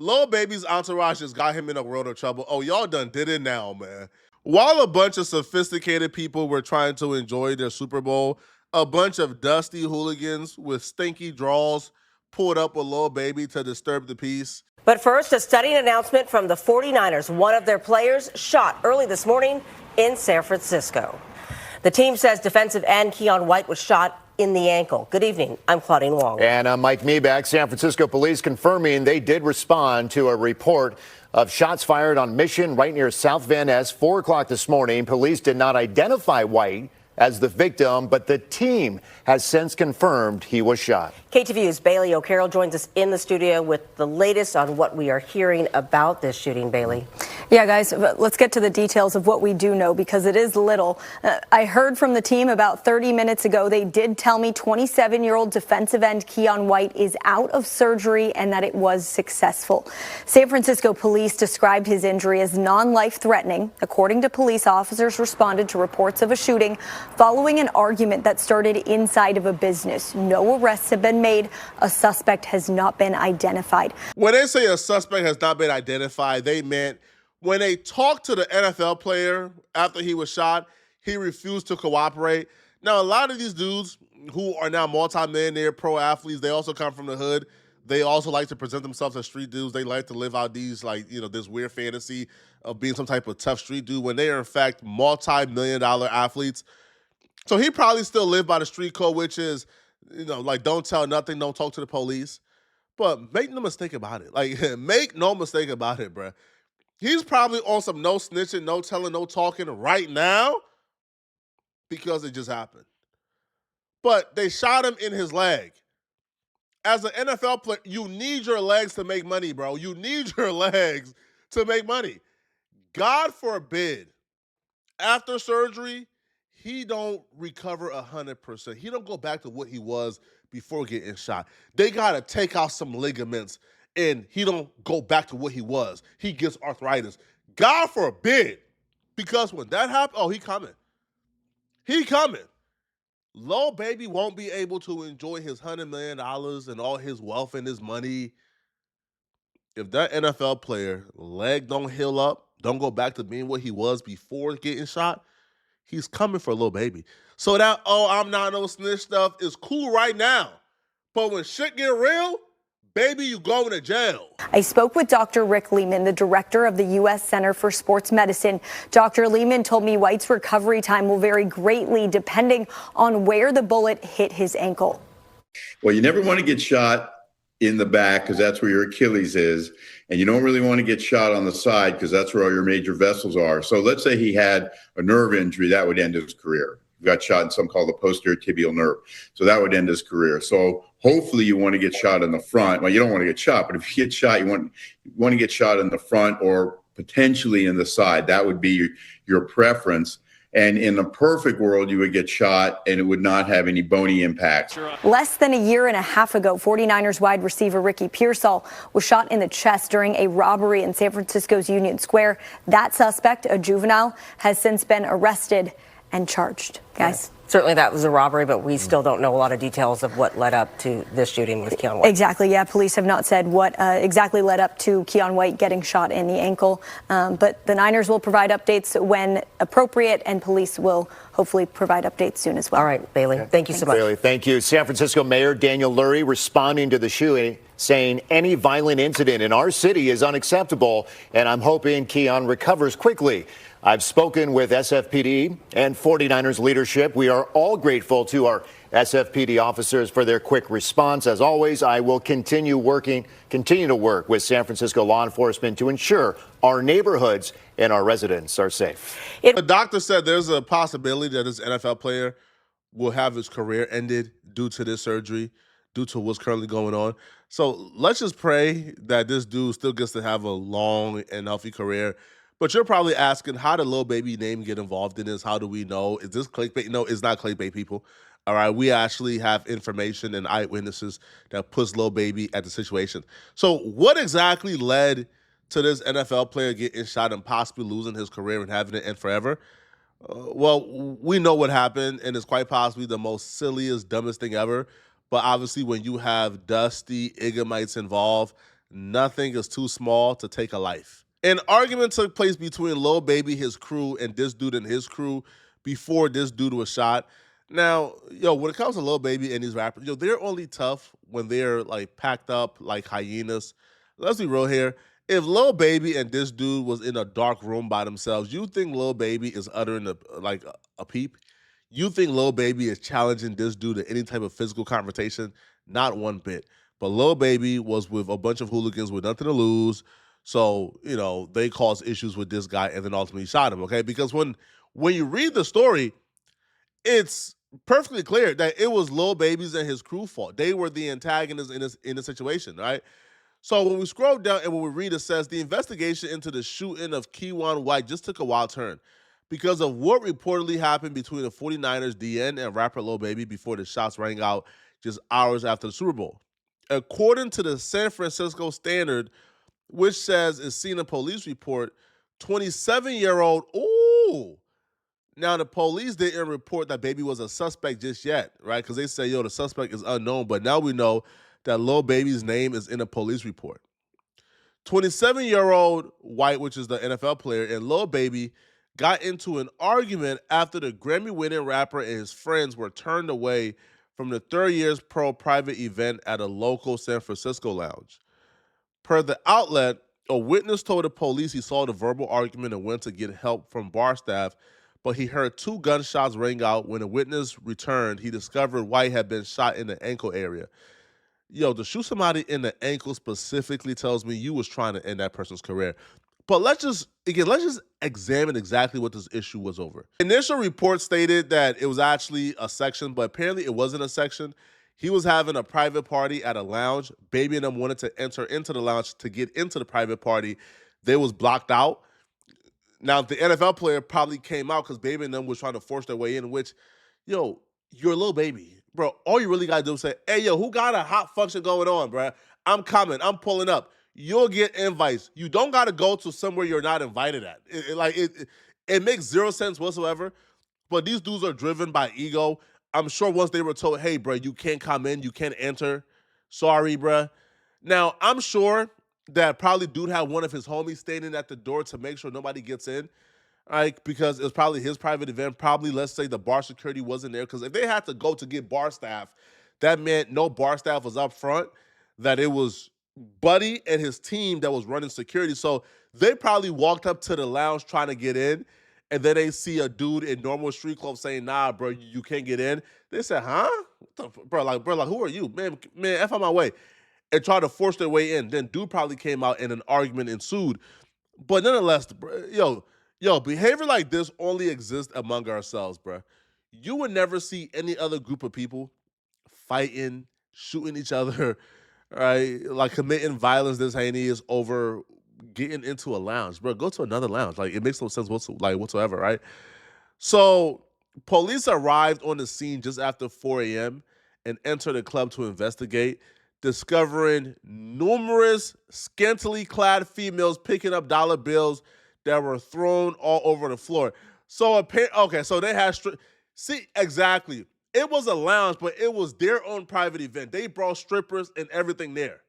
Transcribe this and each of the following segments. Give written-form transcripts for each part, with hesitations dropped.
Lil Baby's entourage just got him in a world of trouble. Oh, y'all done did it now, man. While a bunch of sophisticated people were trying to enjoy their Super Bowl, a bunch of dusty hooligans with stinky draws pulled up with Lil Baby to disturb the peace. But first, a stunning announcement from the 49ers. One of their players shot early this morning in San Francisco. The team says defensive end Keion White was shot in the ankle. Good evening. I'm Claudine Wong. And I'm Mike Meeback. San Francisco police confirming they did respond to a report of shots fired on Mission right near South Van Ness, 4 o'clock this morning. Police did not identify White as the victim, but the team has since confirmed he was shot. KTVU's Bailey O'Carroll joins us in the studio with the latest on what we are hearing about this shooting. Bailey. Yeah, guys, let's get to the details of what we do know, because it is little. I heard from the team about 30 minutes ago. They did tell me 27-year-old defensive end Keion White is out of surgery and that it was successful. San Francisco police described his injury as non-life threatening. According to police, officers responded to reports of a shooting following an argument that started inside of a business. No arrests have been made. A suspect has not been identified. When they say a suspect has not been identified, they meant when they talked to the NFL player after he was shot, he refused to cooperate. Now, a lot of these dudes who are now multi-millionaire pro athletes, they also come from the hood. They also like to present themselves as street dudes. They like to live out these, this weird fantasy of being some type of tough street dude when they are, in fact, multi-million-dollar athletes. So he probably still lived by the street code, which is, don't tell nothing, don't talk to the police. But make no mistake about it. Make no mistake about it, bruh. He's probably on some no snitching, no telling, no talking right now because it just happened. But they shot him in his leg. As an NFL player, you need your legs to make money, bro. You need your legs to make money. God forbid, after surgery, he don't recover 100%. He don't go back to what he was before getting shot. They got to take out some ligaments, and he don't go back to what he was. He gets arthritis. God forbid, because when that happens, oh, he coming. He coming. Lil Baby won't be able to enjoy his $100 million and all his wealth and his money. If that NFL player leg don't heal up, don't go back to being what he was before getting shot, he's coming for Lil Baby. So that, oh, I'm not no snitch stuff is cool right now. But when shit get real, baby, you going to jail. I spoke with Dr. Rick Lehman, the director of the U.S. Center for Sports Medicine. Dr. Lehman told me White's recovery time will vary greatly depending on where the bullet hit his ankle. Well, you never want to get shot in the back because that's where your Achilles is. And you don't really want to get shot on the side because that's where all your major vessels are. So let's say he had a nerve injury, that would end his career. He got shot in something called the posterior tibial nerve. So that would end his career. So hopefully you want to get shot in the front. Well, you don't want to get shot, but if you get shot, you want to get shot in the front or potentially in the side. That would be your preference. And in the perfect world, you would get shot and it would not have any bony impacts. Less than a year and a half ago, 49ers wide receiver Ricky Pearsall was shot in the chest during a robbery in San Francisco's Union Square. That suspect, a juvenile, has since been arrested and charged. Guys. Certainly that was a robbery, but we still don't know a lot of details of what led up to this shooting with Keion White. Exactly, yeah. Police have not said what exactly led up to Keion White getting shot in the ankle. But the Niners will provide updates when appropriate, and police will hopefully provide updates soon as well. All right, Bailey. Thank you so much. Bailey, thank you. San Francisco Mayor Daniel Lurie responding to the shooting, saying any violent incident in our city is unacceptable, and I'm hoping Keion recovers quickly. I've spoken with SFPD and 49ers leadership. We are all grateful to our SFPD officers for their quick response. As always, I will continue to work with San Francisco law enforcement to ensure our neighborhoods and our residents are safe. The doctor said there's a possibility that this NFL player will have his career ended due to this surgery, due to what's currently going on. So let's just pray that this dude still gets to have a long and healthy career. But you're probably asking, how did Lil Baby name get involved in this? How do we know? Is this clickbait? No, it's not clickbait, people. All right, we actually have information and eyewitnesses that puts Lil Baby at the situation. So what exactly led to this NFL player getting shot and possibly losing his career and having it end forever? Well, we know what happened, and it's quite possibly the most silliest, dumbest thing ever. But obviously, when you have dusty Igamites involved, nothing is too small to take a life. An argument took place between Lil Baby, his crew, and this dude and his crew before this dude was shot. Now, when it comes to Lil Baby and these rappers, they're only tough when they're like packed up like hyenas. Let's be real here. If Lil Baby and this dude was in a dark room by themselves, you think Lil Baby is uttering a peep? You think Lil Baby is challenging this dude to any type of physical confrontation? Not one bit. But Lil Baby was with a bunch of hooligans with nothing to lose. So, they caused issues with this guy and then ultimately shot him, okay? Because when you read the story, it's perfectly clear that it was Lil Baby's and his crew fault. They were the antagonists in this situation, right? So when we scroll down and when we read, it says the investigation into the shooting of Keion White just took a wild turn because of what reportedly happened between the 49ers DN and rapper Lil Baby before the shots rang out just hours after the Super Bowl. According to the San Francisco Standard, which says it's seen a police report, 27-year-old, now the police didn't report that Baby was a suspect just yet, right? Because they say, the suspect is unknown, but now we know that Lil Baby's name is in a police report. 27-year-old White, which is the NFL player, and Lil Baby got into an argument after the Grammy-winning rapper and his friends were turned away from the Third Years Pro private event at a local San Francisco lounge. Per the outlet, a witness told the police he saw the verbal argument and went to get help from bar staff, but he heard 2 gunshots ring out. When a witness returned, he discovered White had been shot in the ankle area. To shoot somebody in the ankle specifically tells me you was trying to end that person's career. But let's just examine exactly what this issue was over. Initial reports stated that it was actually a section, but apparently it wasn't a section. He was having a private party at a lounge. Baby and them wanted to enter into the lounge to get into the private party. They was blocked out. Now, the NFL player probably came out because Baby and them was trying to force their way in, which, you're a Lil Baby. Bro, all you really got to do is say, hey, who got a hot function going on, bro? I'm coming. I'm pulling up. You'll get invites. You don't got to go to somewhere you're not invited at. It makes zero sense whatsoever, but these dudes are driven by ego. I'm sure once they were told, hey, bro, you can't come in. You can't enter. Sorry, bro. Now, I'm sure that probably dude had one of his homies standing at the door to make sure nobody gets in. Right, because it was probably his private event. Probably, let's say the bar security wasn't there. Because if they had to go to get bar staff, that meant no bar staff was up front, that it was Buddy and his team that was running security. So they probably walked up to the lounge trying to get in, and then they see a dude in normal street clothes saying, nah, bro, you can't get in. They said, huh? What the, bro, who are you? Man, F on my way. And tried to force their way in. Then dude probably came out and an argument ensued. But nonetheless, behavior like this only exists among ourselves, bro. You would never see any other group of people fighting, shooting each other, right? Like committing violence this heinous over getting into a lounge, bro. Go to another lounge. Like it makes no sense whatsoever, right? So police arrived on the scene just after 4 a.m. and entered the club to investigate, discovering numerous scantily clad females picking up dollar bills that were thrown all over the floor. So, so they had see, exactly. It was a lounge, but it was their own private event. They brought strippers and everything there.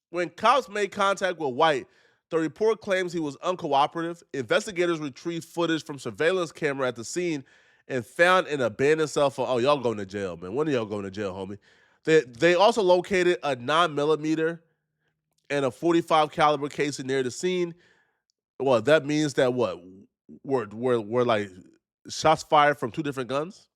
When cops made contact with White, the report claims he was uncooperative. Investigators retrieved footage from surveillance camera at the scene and found an abandoned cell phone. Oh, y'all going to jail, man. When are y'all going to jail, homie? They also located a 9mm and a .45 caliber casing near the scene. Well, that means that were like shots fired from 2 different guns.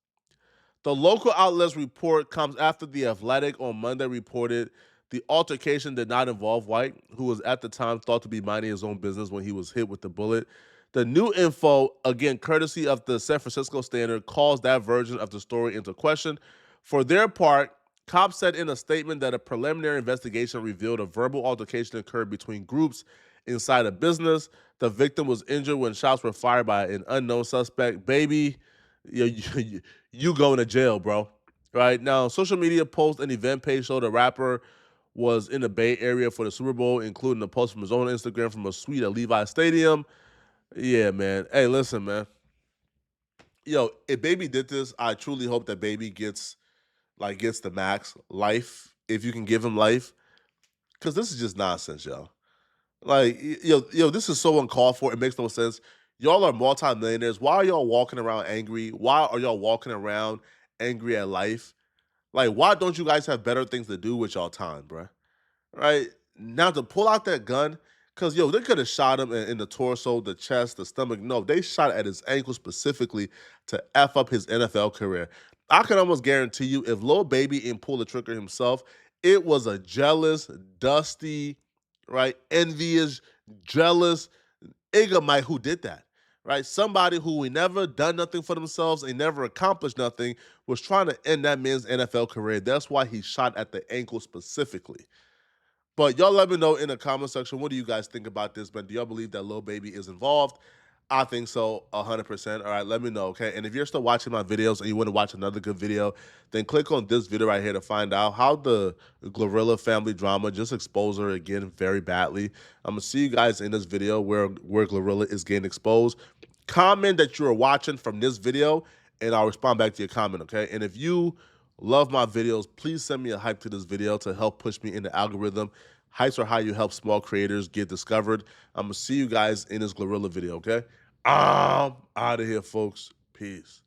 The local outlets report comes after The Athletic on Monday reported the altercation did not involve White, who was at the time thought to be minding his own business when he was hit with the bullet. The new info, again, courtesy of the San Francisco Standard, calls that version of the story into question. For their part, cops said in a statement that a preliminary investigation revealed a verbal altercation occurred between groups inside a business. The victim was injured when shots were fired by an unknown suspect. Baby, you going to jail, bro. Right now, social media post and event page showed the rapper was in the Bay Area for the Super Bowl, including a post from his own Instagram from a suite at Levi Stadium. Yeah, man. Hey, listen, man. If Baby did this, I truly hope that Baby gets the max life, if you can give him life. because this is just nonsense, yo. Like, this is so uncalled for. It makes no sense. Y'all are multimillionaires. Why are y'all walking around angry? Why are y'all walking around angry at life? Like, why don't you guys have better things to do with y'all time, bruh? Right? Now to pull out that gun, because, they could have shot him in the torso, the chest, the stomach. No, they shot at his ankle specifically to F up his NFL career. I can almost guarantee you, if Lil Baby didn't pull the trigger himself, it was a jealous, dusty, right, envious, jealous Igamite who did that, right? Somebody who we never done nothing for themselves, they never accomplished nothing, was trying to end that man's NFL career. That's why he shot at the ankle specifically. But y'all let me know in the comment section, what do you guys think about this, man? Do y'all believe that Lil Baby is involved? I think so, 100%. All right, let me know, okay? And if you're still watching my videos and you want to watch another good video, then click on this video right here to find out how the Glorilla family drama just exposed her again very badly. I'm going to see you guys in this video where Glorilla is getting exposed. Comment that you're watching from this video, and I'll respond back to your comment, okay? And if you love my videos, please send me a hype to this video to help push me in the algorithm. Hypes are how you help small creators get discovered. I'm going to see you guys in this Glorilla video, okay? I'm out of here, folks. Peace.